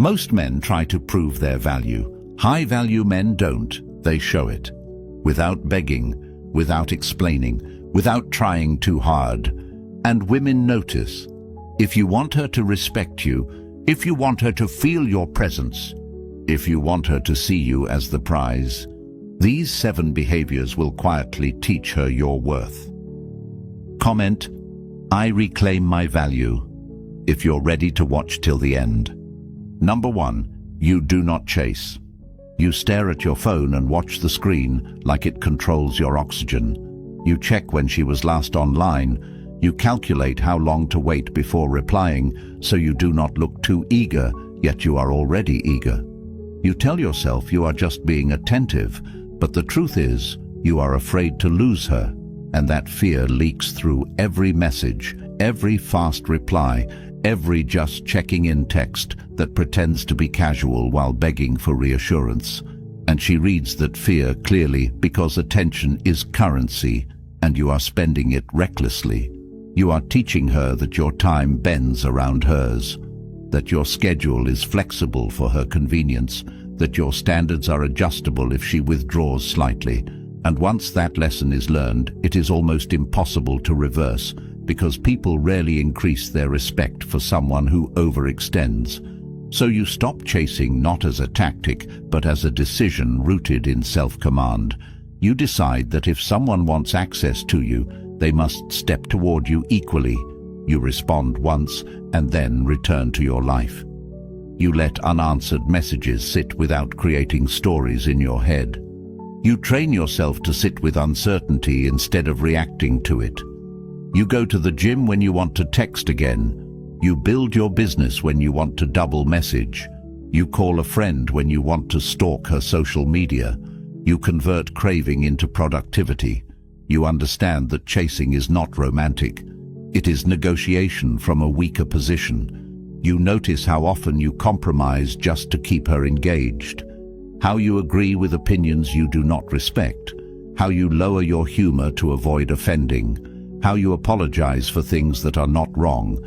Most men try to prove their value. High-value men don't. They show it. Without begging, without explaining, without trying too hard. And women notice. If you want her to respect you, if you want her to feel your presence, if you want her to see you as the prize, these 7 behaviors will quietly teach her your worth. Comment, I reclaim my value, if you're ready to watch till the end. Number 1, you do not chase. You stare at your phone and watch the screen like it controls your oxygen. You check when she was last online. You calculate how long to wait before replying so you do not look too eager, yet you are already eager. You tell yourself you are just being attentive, but the truth is you are afraid to lose her, and that fear leaks through every message, every fast reply, every just checking in text that pretends to be casual while begging for reassurance. And she reads that fear clearly because attention is currency and you are spending it recklessly. You are teaching her that your time bends around hers, that your schedule is flexible for her convenience, that your standards are adjustable if she withdraws slightly. And once that lesson is learned, it is almost impossible to reverse, because people rarely increase their respect for someone who overextends. So you stop chasing not as a tactic, but as a decision rooted in self-command. You decide that if someone wants access to you, they must step toward you equally. You respond once and then return to your life. You let unanswered messages sit without creating stories in your head. You train yourself to sit with uncertainty instead of reacting to it. You go to the gym when you want to text again. You build your business when you want to double message. You call a friend when you want to stalk her social media. You convert craving into productivity. You understand that chasing is not romantic. It is negotiation from a weaker position. You notice how often you compromise just to keep her engaged. How you agree with opinions you do not respect. How you lower your humor to avoid offending. How you apologize for things that are not wrong.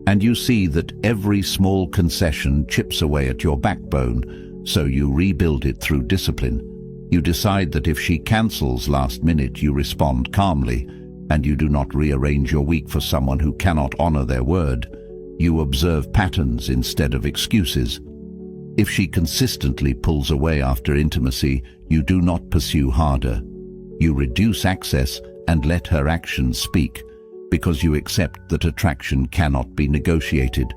And you see that every small concession chips away at your backbone, so you rebuild it through discipline. You decide that if she cancels last minute, you respond calmly, and you do not rearrange your week for someone who cannot honor their word. You observe patterns instead of excuses. If she consistently pulls away after intimacy, you do not pursue harder. You reduce access and let her actions speak, because you accept that attraction cannot be negotiated.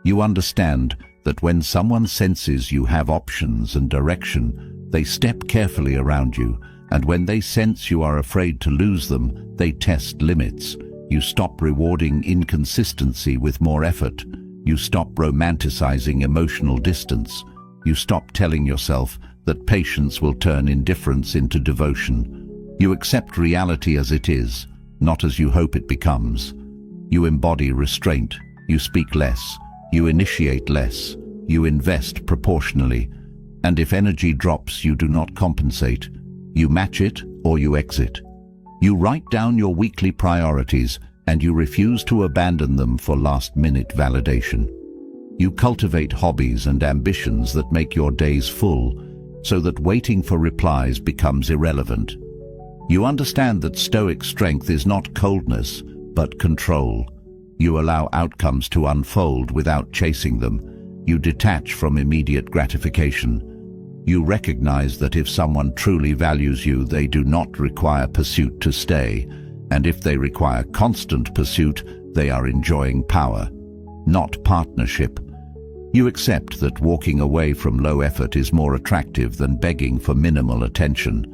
You understand that when someone senses you have options and direction, they step carefully around you, and when they sense you are afraid to lose them, they test limits. You stop rewarding inconsistency with more effort. You stop romanticizing emotional distance. You stop telling yourself that patience will turn indifference into devotion. You accept reality as it is, not as you hope it becomes. You embody restraint. You speak less. You initiate less. You invest proportionally. And if energy drops, you do not compensate. You match it or you exit. You write down your weekly priorities and you refuse to abandon them for last-minute validation. You cultivate hobbies and ambitions that make your days full, so that waiting for replies becomes irrelevant. You understand that Stoic strength is not coldness, but control. You allow outcomes to unfold without chasing them. You detach from immediate gratification. You recognize that if someone truly values you, they do not require pursuit to stay. And if they require constant pursuit, they are enjoying power, not partnership. You accept that walking away from low effort is more attractive than begging for minimal attention.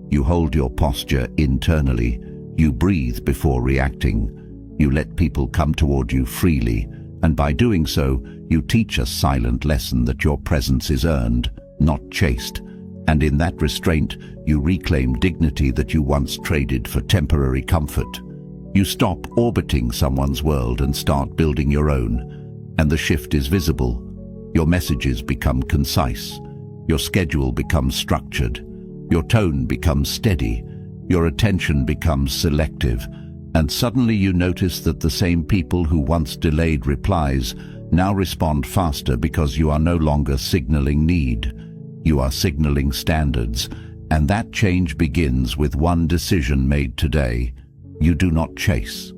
You hold your posture internally. You breathe before reacting. You let people come toward you freely, and by doing so, you teach a silent lesson that your presence is earned, not chased. And in that restraint, you reclaim dignity that you once traded for temporary comfort. You stop orbiting someone's world and start building your own. And the shift is visible. Your messages become concise. Your schedule becomes structured. Your tone becomes steady. Your attention becomes selective. And suddenly you notice that the same people who once delayed replies Now respond faster because you are no longer signaling need. You are signaling standards, and that change begins with one decision made today. You do not chase.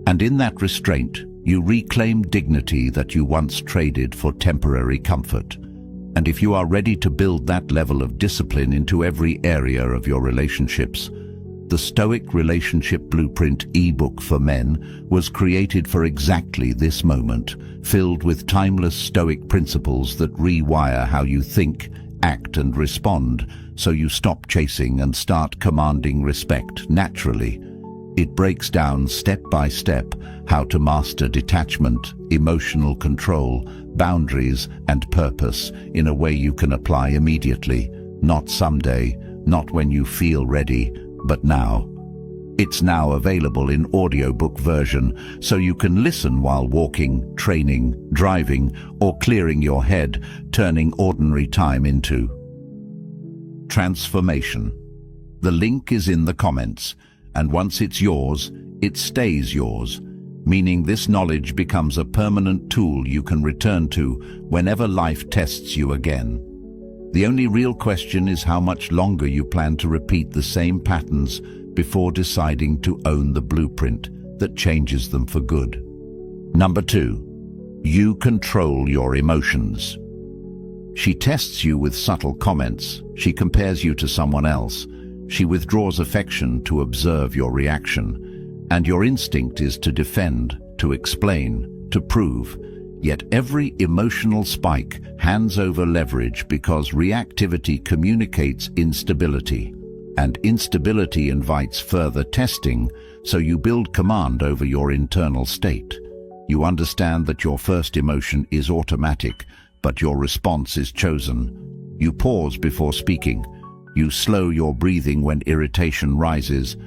And in that restraint, you reclaim dignity that you once traded for temporary comfort. And if you are ready to build that level of discipline into every area of your relationships, the Stoic Relationship Blueprint ebook for men was created for exactly this moment, filled with timeless Stoic principles that rewire how you think, act, and respond, so you stop chasing and start commanding respect naturally. It breaks down step by step how to master detachment, emotional control, boundaries, and purpose in a way you can apply immediately, not someday, not when you feel ready, but now. It's now available in audiobook version, so you can listen while walking, training, driving, or clearing your head, turning ordinary time into transformation. The link is in the comments, and once it's yours, it stays yours, meaning this knowledge becomes a permanent tool you can return to whenever life tests you again. The only real question is how much longer you plan to repeat the same patterns before deciding to own the blueprint that changes them for good. Number 2, you control your emotions. She tests you with subtle comments. She compares you to someone else. She withdraws affection to observe your reaction. And your instinct is to defend, to explain, to prove. Yet every emotional spike hands over leverage because reactivity communicates instability. And instability invites further testing, so you build command over your internal state. You understand that your first emotion is automatic, but your response is chosen. You pause before speaking. You slow your breathing when irritation rises.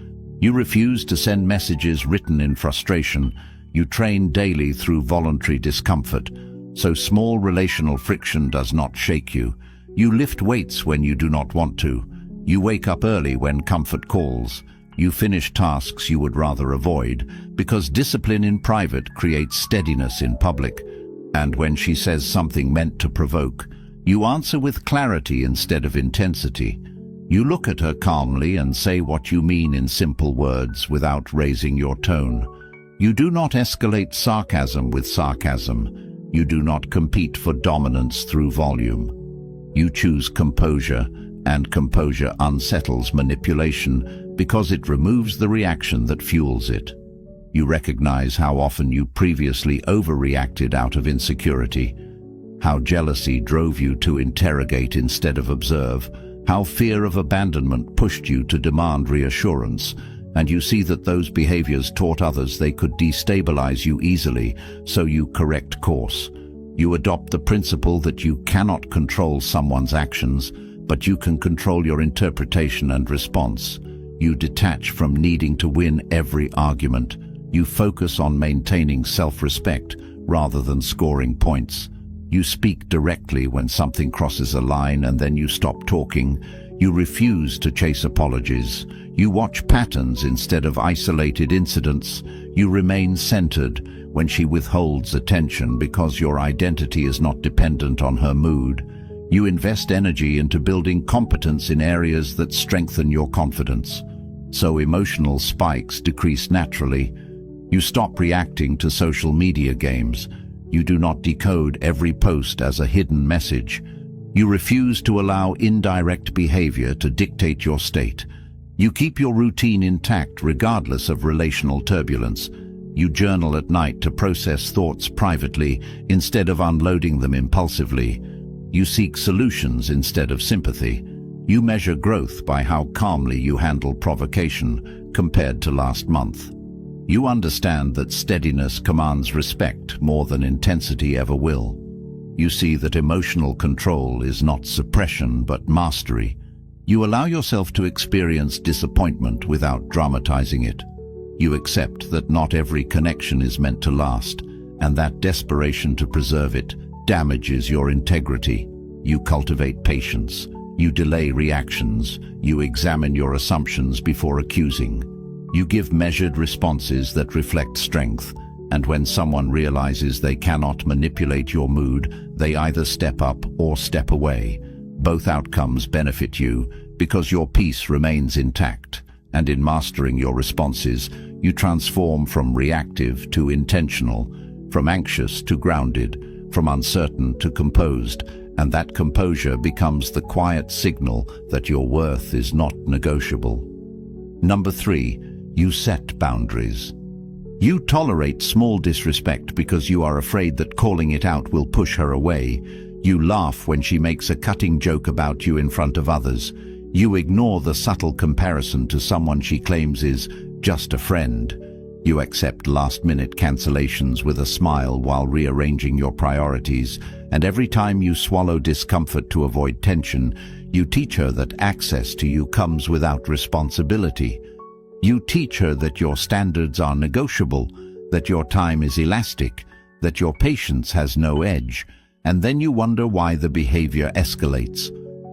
You refuse to send messages written in frustration. You train daily through voluntary discomfort, so small relational friction does not shake you. You lift weights when you do not want to. You wake up early when comfort calls. You finish tasks you would rather avoid, because discipline in private creates steadiness in public. And when she says something meant to provoke, you answer with clarity instead of intensity. You look at her calmly and say what you mean in simple words without raising your tone. You do not escalate sarcasm with sarcasm. You do not compete for dominance through volume. You choose composure, and composure unsettles manipulation because it removes the reaction that fuels it. You recognize how often you previously overreacted out of insecurity, how jealousy drove you to interrogate instead of observe, how fear of abandonment pushed you to demand reassurance, and you see that those behaviors taught others they could destabilize you easily, so you correct course. You adopt the principle that you cannot control someone's actions, but you can control your interpretation and response. You detach from needing to win every argument. You focus on maintaining self-respect rather than scoring points. You speak directly when something crosses a line, and then you stop talking. You refuse to chase apologies. You watch patterns instead of isolated incidents. You remain centered when she withholds attention because your identity is not dependent on her mood. You invest energy into building competence in areas that strengthen your confidence. So emotional spikes decrease naturally. You stop reacting to social media games. You do not decode every post as a hidden message. You refuse to allow indirect behavior to dictate your state. You keep your routine intact regardless of relational turbulence. You journal at night to process thoughts privately instead of unloading them impulsively. You seek solutions instead of sympathy. You measure growth by how calmly you handle provocation compared to last month. You understand that steadiness commands respect more than intensity ever will. You see that emotional control is not suppression but mastery. You allow yourself to experience disappointment without dramatizing it. You accept that not every connection is meant to last, and that desperation to preserve it damages your integrity. You cultivate patience. You delay reactions. You examine your assumptions before accusing. You give measured responses that reflect strength, And when someone realizes they cannot manipulate your mood, they either step up or step away. Both outcomes benefit you because your peace remains intact. And in mastering your responses, you transform from reactive to intentional, from anxious to grounded, from uncertain to composed, and that composure becomes the quiet signal that your worth is not negotiable. Number 3, you set boundaries. You tolerate small disrespect because you are afraid that calling it out will push her away. You laugh when she makes a cutting joke about you in front of others. You ignore the subtle comparison to someone she claims is just a friend. You accept last-minute cancellations with a smile while rearranging your priorities, and every time you swallow discomfort to avoid tension, you teach her that access to you comes without responsibility. You teach her that your standards are negotiable, that your time is elastic, that your patience has no edge, and then you wonder why the behavior escalates,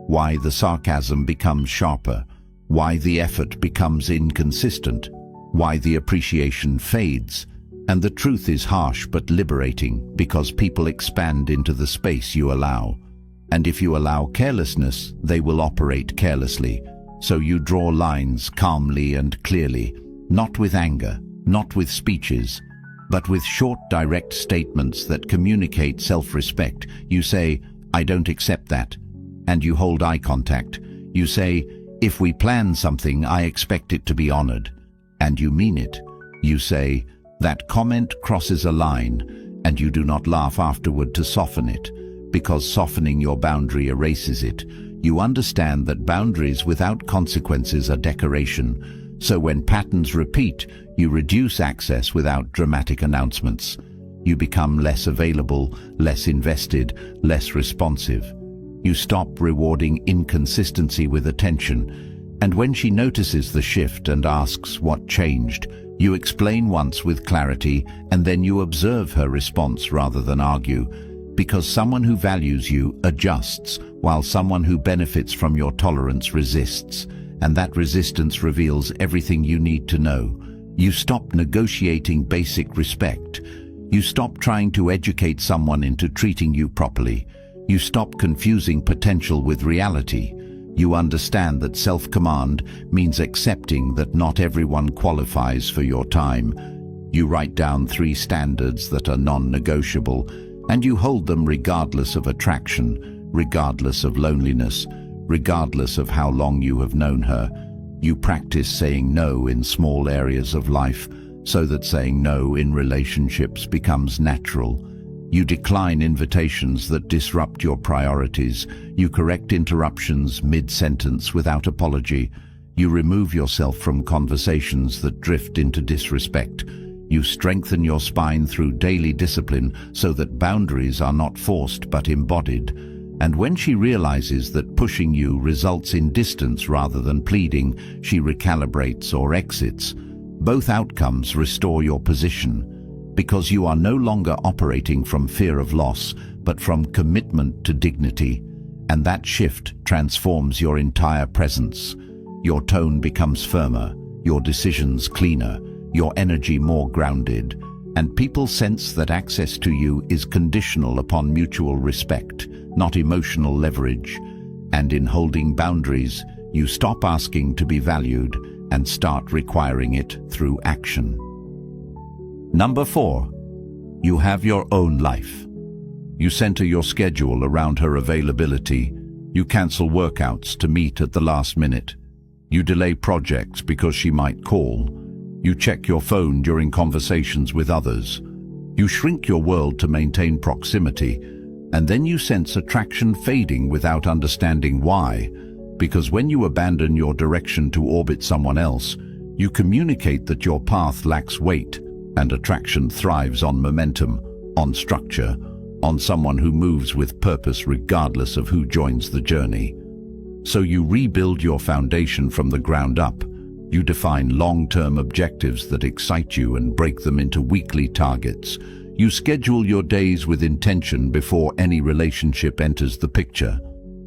why the sarcasm becomes sharper, why the effort becomes inconsistent, why the appreciation fades. And the truth is harsh but liberating because people expand into the space you allow. And if you allow carelessness, they will operate carelessly. So you draw lines calmly and clearly, not with anger, not with speeches, but with short, direct statements that communicate self-respect. You say, "I don't accept that," and you hold eye contact. You say, "If we plan something, I expect it to be honored," and you mean it. You say, "That comment crosses a line," and you do not laugh afterward to soften it, because softening your boundary erases it. You understand that boundaries without consequences are decoration, so when patterns repeat, you reduce access without dramatic announcements. You become less available, less invested, less responsive. You stop rewarding inconsistency with attention, and when she notices the shift and asks what changed, you explain once with clarity, and then you observe her response rather than argue. Because someone who values you adjusts, while someone who benefits from your tolerance resists, and that resistance reveals everything you need to know. You stop negotiating basic respect. You stop trying to educate someone into treating you properly. You stop confusing potential with reality. You understand that self-command means accepting that not everyone qualifies for your time. You write down 3 standards that are non-negotiable, and you hold them regardless of attraction, regardless of loneliness, regardless of how long you have known her. You practice saying no in small areas of life, so that saying no in relationships becomes natural. You decline invitations that disrupt your priorities. You correct interruptions mid-sentence without apology. You remove yourself from conversations that drift into disrespect. You strengthen your spine through daily discipline so that boundaries are not forced but embodied. And when she realizes that pushing you results in distance rather than pleading, she recalibrates or exits. Both outcomes restore your position, because you are no longer operating from fear of loss, but from commitment to dignity. And that shift transforms your entire presence. Your tone becomes firmer, your decisions cleaner, your energy more grounded, and people sense that access to you is conditional upon mutual respect, not emotional leverage. And in holding boundaries, you stop asking to be valued and start requiring it through action. Number 4, you have your own life. You center your schedule around her availability. You cancel workouts to meet at the last minute. You delay projects because she might call. You check your phone during conversations with others. You shrink your world to maintain proximity, and then you sense attraction fading without understanding why. Because when you abandon your direction to orbit someone else, you communicate that your path lacks weight, and attraction thrives on momentum, on structure, on someone who moves with purpose regardless of who joins the journey. So you rebuild your foundation from the ground up. You define long-term objectives that excite you and break them into weekly targets. You schedule your days with intention before any relationship enters the picture.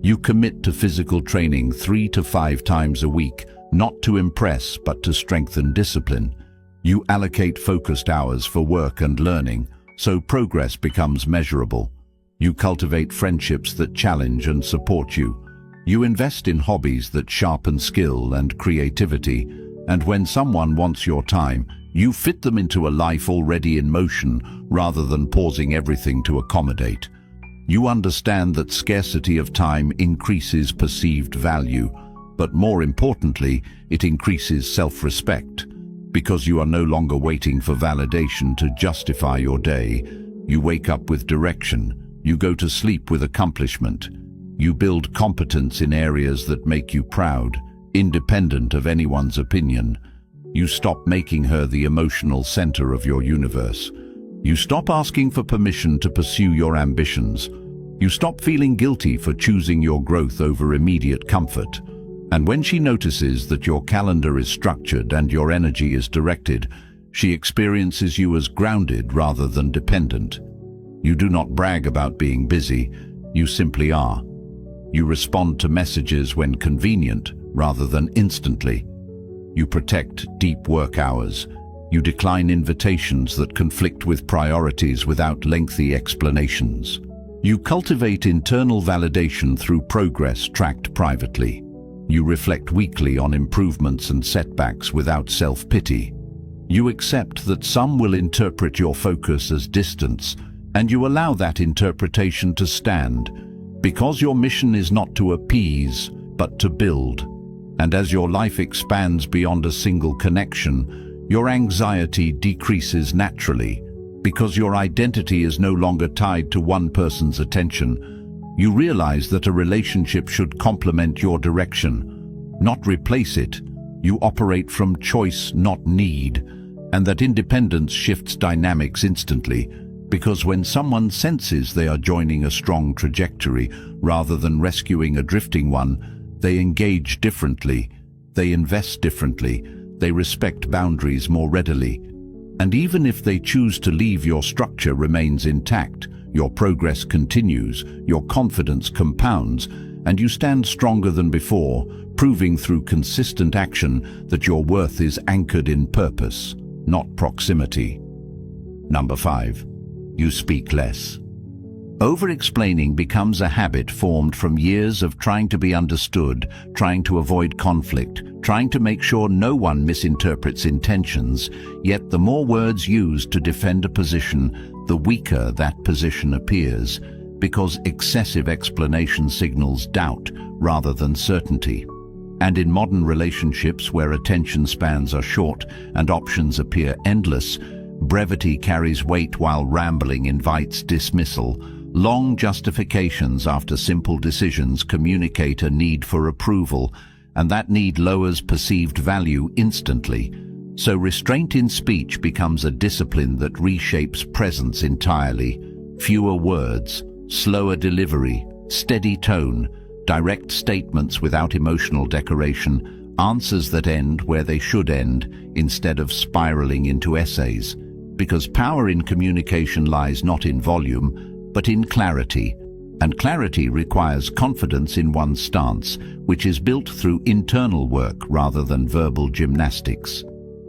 You commit to physical training 3 to 5 times a week, not to impress but to strengthen discipline. You allocate focused hours for work and learning, so progress becomes measurable. You cultivate friendships that challenge and support you. You invest in hobbies that sharpen skill and creativity, and when someone wants your time, you fit them into a life already in motion rather than pausing everything to accommodate. You understand that scarcity of time increases perceived value, but more importantly, it increases self-respect. Because you are no longer waiting for validation to justify your day, you wake up with direction, you go to sleep with accomplishment. You build competence in areas that make you proud, independent of anyone's opinion. You stop making her the emotional center of your universe. You stop asking for permission to pursue your ambitions. You stop feeling guilty for choosing your growth over immediate comfort. And when she notices that your calendar is structured and your energy is directed, she experiences you as grounded rather than dependent. You do not brag about being busy, you simply are. You respond to messages when convenient rather than instantly. You protect deep work hours. You decline invitations that conflict with priorities without lengthy explanations. You cultivate internal validation through progress tracked privately. You reflect weekly on improvements and setbacks without self-pity. You accept that some will interpret your focus as distance, and you allow that interpretation to stand, because your mission is not to appease, but to build. And as your life expands beyond a single connection, your anxiety decreases naturally, because your identity is no longer tied to one person's attention. You realize that a relationship should complement your direction, not replace it. You operate from choice, not need, and that independence shifts dynamics instantly, because when someone senses they are joining a strong trajectory rather than rescuing a drifting one, they engage differently, they invest differently, they respect boundaries more readily. And even if they choose to leave, your structure remains intact. Your progress continues, your confidence compounds, and you stand stronger than before, proving through consistent action that your worth is anchored in purpose, not proximity. Number 5. You speak less. Over-explaining becomes a habit formed from years of trying to be understood, trying to avoid conflict, trying to make sure no one misinterprets intentions. Yet the more words used to defend a position, the weaker that position appears, because excessive explanation signals doubt rather than certainty. And in modern relationships where attention spans are short and options appear endless, brevity carries weight while rambling invites dismissal. Long justifications after simple decisions communicate a need for approval, and that need lowers perceived value instantly. So restraint in speech becomes a discipline that reshapes presence entirely. Fewer words, slower delivery, steady tone, direct statements without emotional decoration, answers that end where they should end instead of spiraling into essays. Because power in communication lies not in volume, but in clarity, and clarity requires confidence in one's stance, which is built through internal work rather than verbal gymnastics.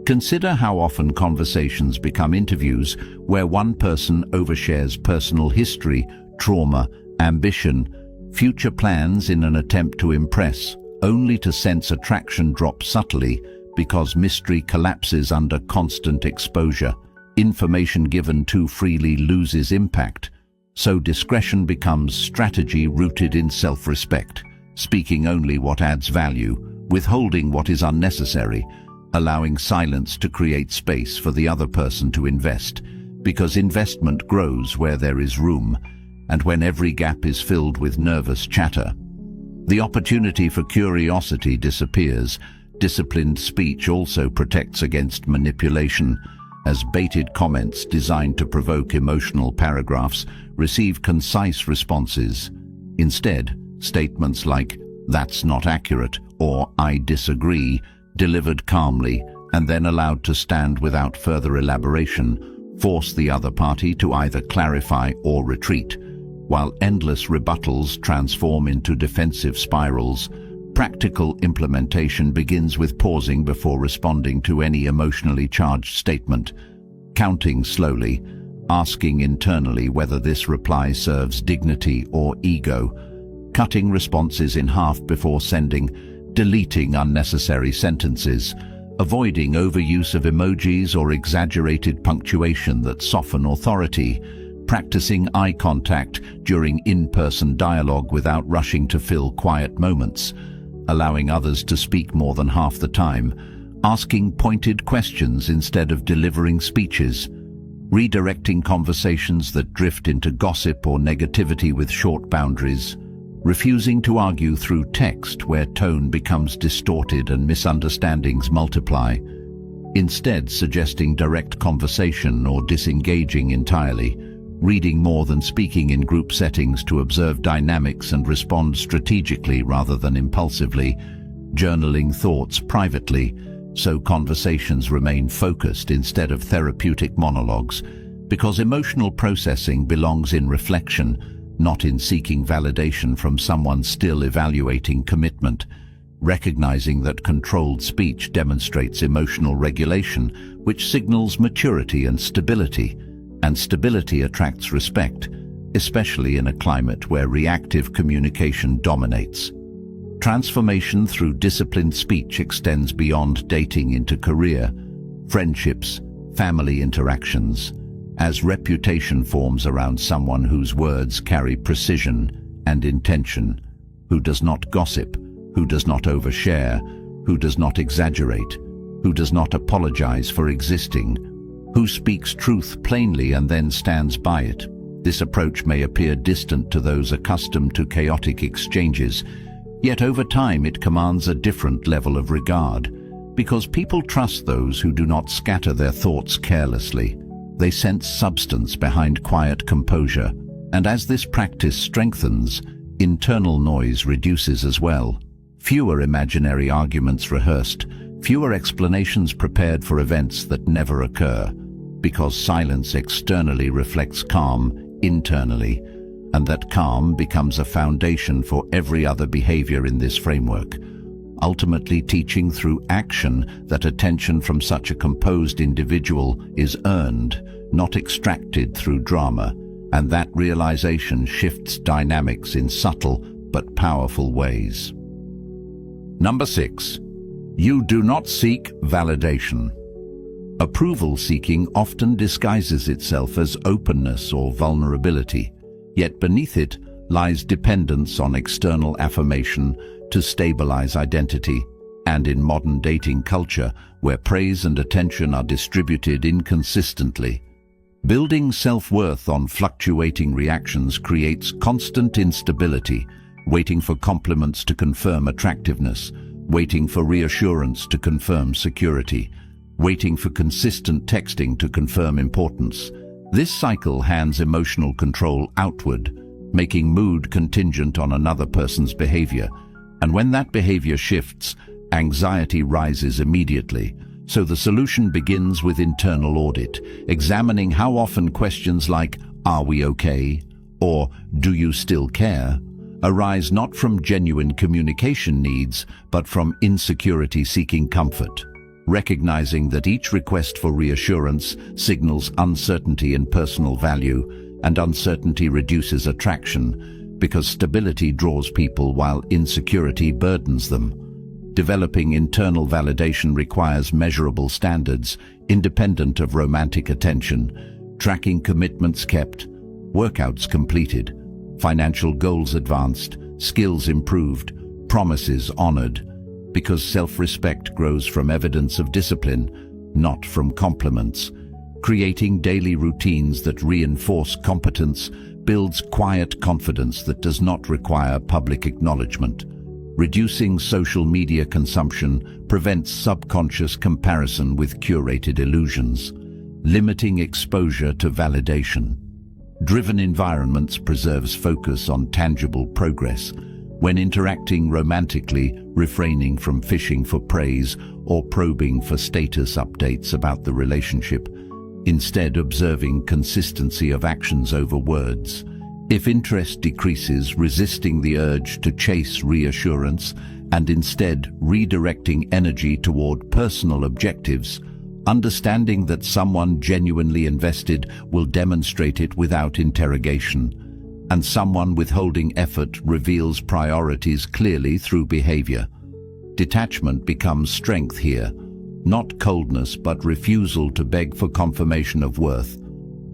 Consider how often conversations become interviews where one person overshares personal history, trauma, ambition, future plans in an attempt to impress, only to sense attraction drop subtly because mystery collapses under constant exposure. Information given too freely loses impact. So discretion becomes strategy rooted in self-respect, speaking only what adds value, withholding what is unnecessary, allowing silence to create space for the other person to invest, because investment grows where there is room, and when every gap is filled with nervous chatter. The opportunity for curiosity disappears. Disciplined speech also protects against manipulation, as baited comments designed to provoke emotional paragraphs receive concise responses. Instead, statements like, "That's not accurate," or "I disagree," delivered calmly and then allowed to stand without further elaboration, force the other party to either clarify or retreat, while endless rebuttals transform into defensive spirals. Practical implementation begins with pausing before responding to any emotionally charged statement, counting slowly, asking internally whether this reply serves dignity or ego, cutting responses in half before sending, deleting unnecessary sentences, avoiding overuse of emojis or exaggerated punctuation that soften authority, practicing eye contact during in-person dialogue without rushing to fill quiet moments, allowing others to speak more than half the time, asking pointed questions instead of delivering speeches, redirecting conversations that drift into gossip or negativity with short boundaries, refusing to argue through text where tone becomes distorted and misunderstandings multiply, instead suggesting direct conversation or disengaging entirely, reading more than speaking in group settings to observe dynamics and respond strategically rather than impulsively, journaling thoughts privately so conversations remain focused instead of therapeutic monologues, because emotional processing belongs in reflection, not in seeking validation from someone still evaluating commitment, recognizing that controlled speech demonstrates emotional regulation, which signals maturity and stability attracts respect, especially in a climate where reactive communication dominates. Transformation through disciplined speech extends beyond dating into career, friendships, family interactions, as reputation forms around someone whose words carry precision and intention, who does not gossip, who does not overshare, who does not exaggerate, who does not apologize for existing, who speaks truth plainly and then stands by it. This approach may appear distant to those accustomed to chaotic exchanges, yet over time it commands a different level of regard, because people trust those who do not scatter their thoughts carelessly. They sense substance behind quiet composure, and as this practice strengthens, internal noise reduces as well. Fewer imaginary arguments rehearsed, fewer explanations prepared for events that never occur, because silence externally reflects calm internally, and that calm becomes a foundation for every other behavior in this framework, ultimately teaching through action that attention from such a composed individual is earned, not extracted through drama, and that realization shifts dynamics in subtle but powerful ways. Number 6. You do not seek validation. Approval seeking often disguises itself as openness or vulnerability, yet beneath it lies dependence on external affirmation to stabilize identity, and in modern dating culture, where praise and attention are distributed inconsistently, building self-worth on fluctuating reactions creates constant instability, waiting for compliments to confirm attractiveness, waiting for reassurance to confirm security, waiting for consistent texting to confirm importance. This cycle hands emotional control outward, making mood contingent on another person's behavior. And when that behavior shifts, anxiety rises immediately. So the solution begins with internal audit, examining how often questions like, "Are we okay?" or "Do you still care?" arise not from genuine communication needs, but from insecurity seeking comfort. Recognizing that each request for reassurance signals uncertainty in personal value, and uncertainty reduces attraction, because stability draws people while insecurity burdens them. Developing internal validation requires measurable standards, independent of romantic attention, tracking commitments kept, workouts completed, financial goals advanced, skills improved, promises honored, because self-respect grows from evidence of discipline, not from compliments. Creating daily routines that reinforce competence builds quiet confidence that does not require public acknowledgement. Reducing social media consumption prevents subconscious comparison with curated illusions. Limiting exposure to validation. Driven environments preserves focus on tangible progress. When interacting romantically, refraining from fishing for praise or probing for status updates about the relationship, instead observing consistency of actions over words. If interest decreases, resisting the urge to chase reassurance and instead redirecting energy toward personal objectives, understanding that someone genuinely invested will demonstrate it without interrogation, and someone withholding effort reveals priorities clearly through behavior. Detachment becomes strength here, not coldness but refusal to beg for confirmation of worth.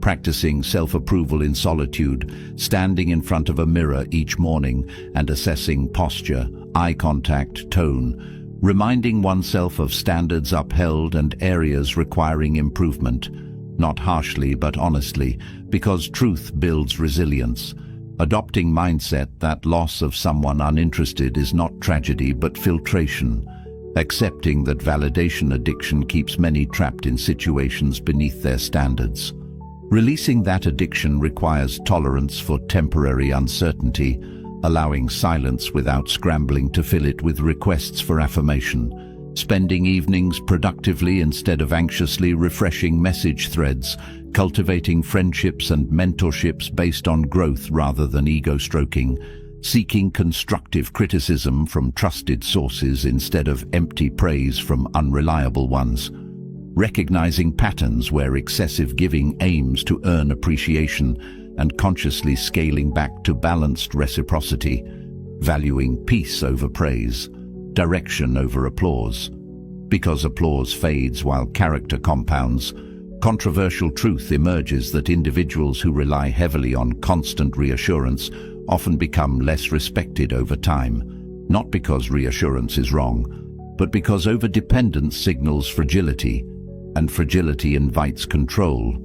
Practicing self-approval in solitude, standing in front of a mirror each morning and assessing posture, eye contact, tone, reminding oneself of standards upheld and areas requiring improvement, not harshly but honestly, because truth builds resilience. Adopting mindset that loss of someone uninterested is not tragedy but filtration. Accepting that validation addiction keeps many trapped in situations beneath their standards. Releasing that addiction requires tolerance for temporary uncertainty, allowing silence without scrambling to fill it with requests for affirmation. Spending evenings productively instead of anxiously refreshing message threads, cultivating friendships and mentorships based on growth rather than ego-stroking, seeking constructive criticism from trusted sources instead of empty praise from unreliable ones, recognizing patterns where excessive giving aims to earn appreciation and consciously scaling back to balanced reciprocity, valuing peace over praise, direction over applause. Because applause fades while character compounds, controversial truth emerges that individuals who rely heavily on constant reassurance often become less respected over time, not because reassurance is wrong, but because overdependence signals fragility, and fragility invites control.